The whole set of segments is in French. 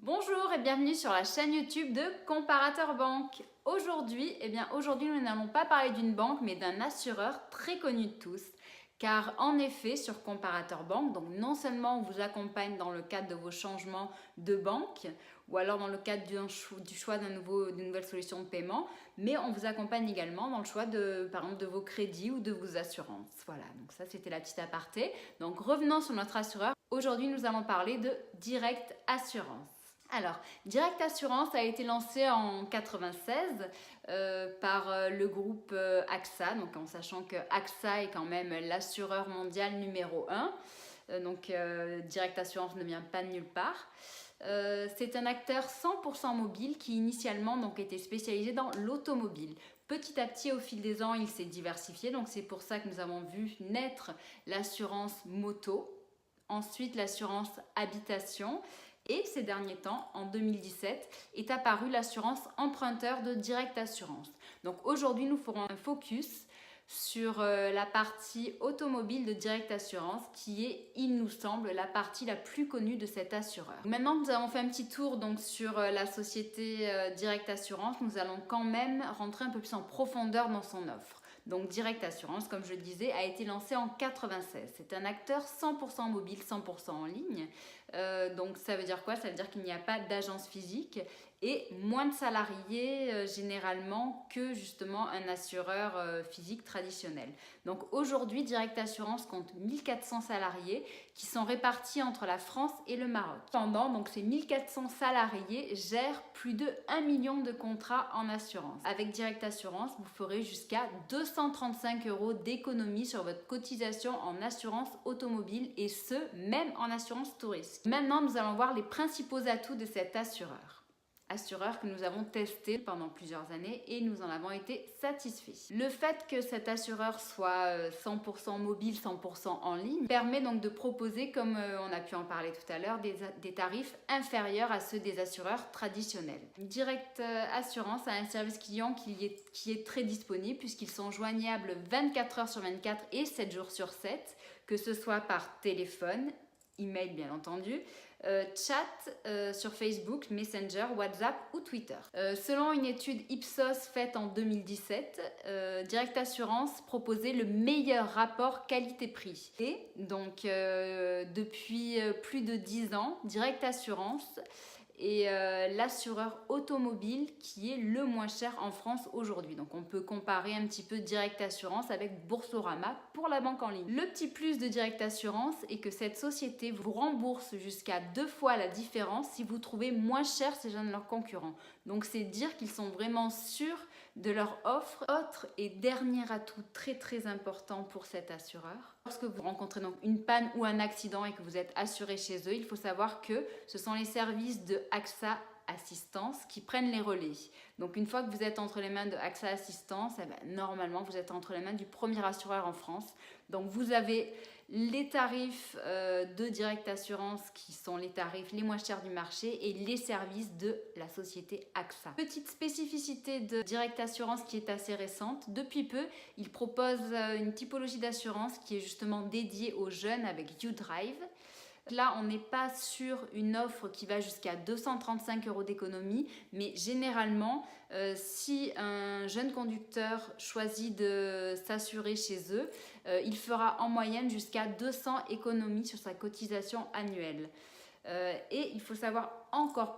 Bonjour et bienvenue sur la chaîne YouTube de Comparateur Banque. Aujourd'hui, nous n'allons pas parler d'une banque mais d'un assureur très connu de tous. Car en effet, sur Comparateur Banque, donc non seulement on vous accompagne dans le cadre de vos changements de banque ou alors dans le cadre du choix d'une nouvelle solution de paiement, mais on vous accompagne également dans le choix par exemple, de vos crédits ou de vos assurances. Voilà, donc ça c'était la petite aparté. Donc revenons sur notre assureur. Aujourd'hui, nous allons parler de Direct Assurance. Alors, Direct Assurance a été lancé en 1996 par le groupe AXA, donc en sachant que AXA est quand même l'assureur mondial numéro 1. Direct Assurance ne vient pas de nulle part. C'est un acteur 100% mobile qui initialement était spécialisé dans l'automobile. Petit à petit, au fil des ans, il s'est diversifié, donc c'est pour ça que nous avons vu naître l'assurance moto, ensuite l'assurance habitation. Et ces derniers temps, en 2017, est apparue l'assurance emprunteur de Direct Assurance. Donc aujourd'hui, nous ferons un focus sur la partie automobile de Direct Assurance qui est, il nous semble, la partie la plus connue de cet assureur. Maintenant que nous avons fait un petit tour sur la société Direct Assurance, nous allons quand même rentrer un peu plus en profondeur dans son offre. Donc Direct Assurance, comme je le disais, a été lancé en 1996. C'est un acteur 100% mobile, 100% en ligne. Donc ça veut dire quoi? Ça veut dire qu'il n'y a pas d'agence physique et moins de salariés généralement que justement un assureur physique traditionnel. Donc aujourd'hui, Direct Assurance compte 1400 salariés qui sont répartis entre la France et le Maroc. Pendant ces 1400 salariés gèrent plus de 1 million de contrats en assurance. Avec Direct Assurance, vous ferez jusqu'à 235 € d'économie sur votre cotisation en assurance automobile et ce, même en assurance touriste. Maintenant, nous allons voir les principaux atouts de cet assureur que nous avons testé pendant plusieurs années et nous en avons été satisfaits. Le fait que cet assureur soit 100% mobile, 100% en ligne, permet donc de proposer, comme on a pu en parler tout à l'heure, des tarifs inférieurs à ceux des assureurs traditionnels. Direct Assurance a un service client qui est très disponible puisqu'ils sont joignables 24 heures sur 24 et 7 jours sur 7, que ce soit par téléphone, email bien entendu, chat sur Facebook, Messenger, WhatsApp ou Twitter. Selon une étude Ipsos faite en 2017, Direct Assurance proposait le meilleur rapport qualité-prix. Et donc depuis plus de 10 ans, Direct Assurance est l'assureur automobile qui est le moins cher en France aujourd'hui. Donc on peut comparer un petit peu Direct Assurance avec Boursorama pour la banque en ligne. Le petit plus de Direct Assurance est que cette société vous rembourse jusqu'à 2 fois la différence si vous trouvez moins cher chez un de leurs concurrents. Donc c'est dire qu'ils sont vraiment sûrs de leur offre. Autre et dernier atout très important pour cet assureur, lorsque vous rencontrez donc une panne ou un accident et que vous êtes assuré chez eux, il faut savoir que ce sont les services de AXA Assistance qui prennent les relais. Donc une fois que vous êtes entre les mains de AXA Assistance, normalement vous êtes entre les mains du premier assureur en France. Donc vous avez les tarifs de Direct Assurance qui sont les tarifs les moins chers du marché et les services de la société AXA. Petite spécificité de Direct Assurance qui est assez récente, depuis peu, il propose une typologie d'assurance qui est justement dédiée aux jeunes avec YouDrive. Là, on n'est pas sur une offre qui va jusqu'à 235 € d'économie, mais généralement, si un jeune conducteur choisit de s'assurer chez eux, il fera en moyenne jusqu'à 200 économies sur sa cotisation annuelle. Et il faut savoir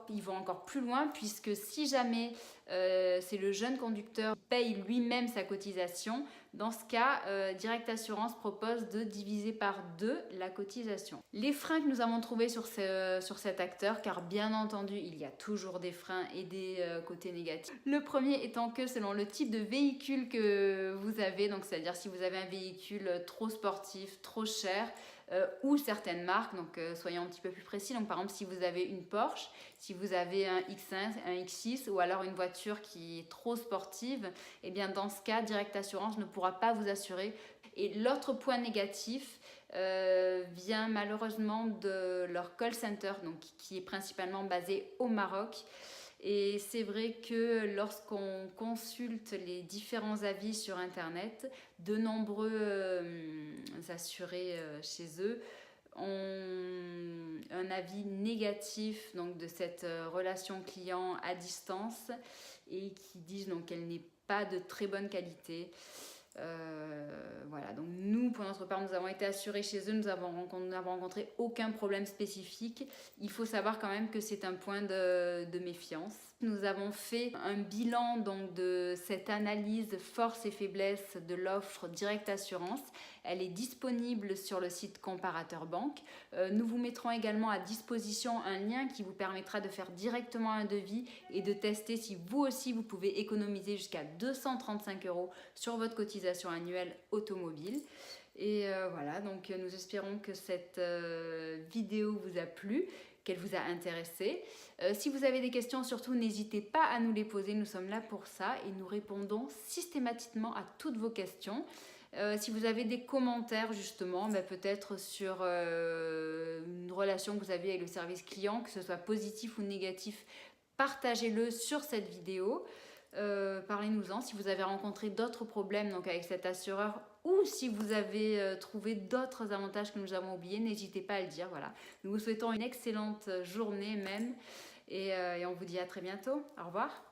ils vont encore plus loin puisque si jamais c'est le jeune conducteur qui paye lui-même sa cotisation, dans ce cas, Direct Assurance propose de diviser par 2 la cotisation. Les freins que nous avons trouvés sur cet acteur, car bien entendu, il y a toujours des freins et des côtés négatifs. Le premier étant que selon le type de véhicule que vous avez, donc c'est-à-dire si vous avez un véhicule trop sportif, trop cher, ou certaines marques, donc soyons un petit peu plus précis. Donc par exemple, si vous avez une Porsche, si vous avez un X5, un X6 ou alors une voiture qui est trop sportive, et bien dans ce cas, Direct Assurance ne pourra pas vous assurer. Et l'autre point négatif vient malheureusement de leur call center, donc qui est principalement basé au Maroc. Et c'est vrai que lorsqu'on consulte les différents avis sur Internet, de nombreux assurés chez eux ont un avis négatif donc, de cette relation client à distance et qui disent donc qu'elle n'est pas de très bonne qualité. Voilà, donc nous, pour notre part, nous avons été assurés chez eux, nous n'avons rencontré aucun problème spécifique. Il faut savoir quand même que c'est un point de méfiance. Nous avons fait un bilan donc, de cette analyse force et faiblesse de l'offre Direct Assurance. Elle est disponible sur le site Comparateur Banque. Nous vous mettrons également à disposition un lien qui vous permettra de faire directement un devis et de tester si vous aussi vous pouvez économiser jusqu'à 235 € sur votre cotisation annuelle automobile. Et voilà, donc nous espérons que cette vidéo vous a plu, qu'elle vous a intéressé. Si vous avez des questions, surtout n'hésitez pas à nous les poser, nous sommes là pour ça et nous répondons systématiquement à toutes vos questions. Si vous avez des commentaires justement, peut-être sur une relation que vous avez avec le service client, que ce soit positif ou négatif, partagez-le sur cette vidéo. Parlez-nous-en si vous avez rencontré d'autres problèmes donc avec cet assureur ou si vous avez trouvé d'autres avantages que nous avons oubliés, n'hésitez pas à le dire. Voilà. Nous vous souhaitons une excellente journée même et on vous dit à très bientôt. Au revoir.